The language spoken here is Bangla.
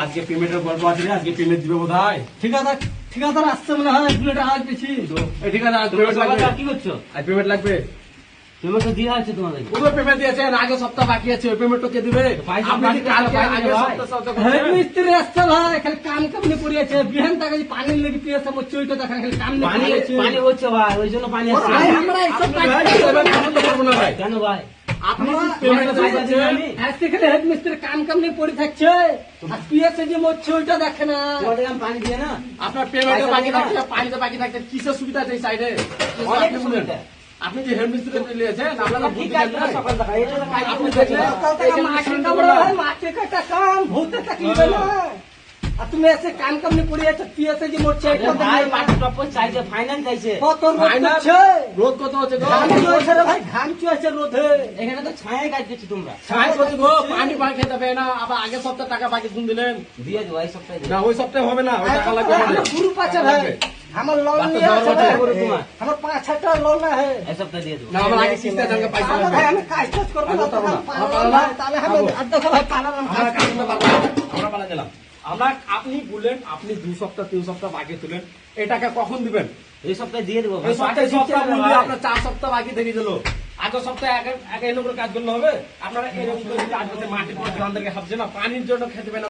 আজকে পেমেন্টের গল্প আছে, আজকে পেমেন্ট দিবে বোধহয়। ঠিকাদার আসছে মনে হয়, বুলেটে আওয়াজ পেয়েছি। ঠিক আছে, আজ পেমেন্ট লাগবে। কি করছো? আজ পেমেন্ট লাগবে। পেমেন্ট তো দেওয়া আছে তোমাদের। পুরো পেমেন্ট দিয়েছেন, আগে সপ্তাহ বাকি আছে, ওই পেমেন্ট কে দিবে? আপনি কি কালকে আগে সপ্তাহ হেড মিস্ত্রি আসছে ভাই, খালি কাম কামনি পড়িয়েছে। বিহান টাকা পানি লেগে পিয়েছে, মোর চইটা দেখেন খালি কাম নেই পড়িয়েছে। পানি হচ্ছে ভাই, ওই জন্য পানি আসছে। ভাই আমরা এইসব কাজ করবো না ভাই। কেন ভাই? আপনি পেমেন্ট পেমেন্ট আজকে খালি হেড মিস্ত্রি কাম কামনি পড়ে থাকছে, আর পিয়েছে যে মোর চইটা দেখে না। তোমাদের আমি পানি দিয়ে না, আপনার পেমেন্ট বাকি থাকছে, পানিতে বাকি থাকছে, কিসের সুবিধা আছে এই সাইডে? অনেক সুবিধা। আপনি যে হেড মিস্ত্রি নিয়েছেন, আপনারা ঠিক বুঝতে আছে, পারবেন। সকাল সকাল এটা তো কাজ আপনি করতে দেখলেন? সকাল থেকে মাঠে কামড়া হয়, মাঠে কাটা কাম, ভূতে তাকিয়ে না। আর তুমি এসে কাম কামনি পড়িয়েছে, পিয়েছে যে মোর চইটা ভাই দেখে না। মাটি টপ্পর চাইছে, ফাইনাল চাইছে। কত রোদ ফাইনাল করছে? রোদ কত হচ্ছে গো? ঘাম চুয়েছে রে ভাই, ঘাম চুয়েছে রোদে। এখানে তো ছায়া কাজ করছি তোমরা। ছাই করতে গো, পানি পানি খেতে হবে না। আবার আগের সপ্তাহে টাকা বাকি শুন দিলেন। দিয়ে দেবো এই সপ্তাহে দিয়ে না, ওই সপ্তাহে হবে না, ওই টাকা লাগবে আমাদের। আমার গ্রুপ আছে ভাই, আমার লোন বাচ্চা নিয়ে আছে যাওয়ার ভাই। কথা তোমার। আমার 5-6 টাকা লোন আছে। এই সপ্তাহে দিয়ে দেবো। না, আমার আগে কিস্তি আছে, আমাকে পয়সা তাহলে লাগবে। ভাই আমি কাজ টাজ করবো না, আমি করবো না। পালালাম ভাই, তাহলে আমি আর দেখো ভাই পালালাম কাজ আমরা করবো। কাজ করতে পারবো না। আমরা পালা গেলাম। আপনি বললেন আপনি 2 সপ্তাহ 3 সপ্তাহ বাকি তুলেন, এই টাকা কখন দিবেন? এই সপ্তাহে দিয়ে দেবো। এই সপ্তাহে সপ্তাহ দিচ্ছে না বললে ভাই। আপনার 4 সপ্তাহ বাকি থেকে গেল। আগের সপ্তাহে একা একা এরকম করে কাজ করলে হবে? আপনারা এরকম করে কাজ করতে মাটি পড়ে আমাদেরকে ভাবছে না, পানির জন্য খেতে পারেন।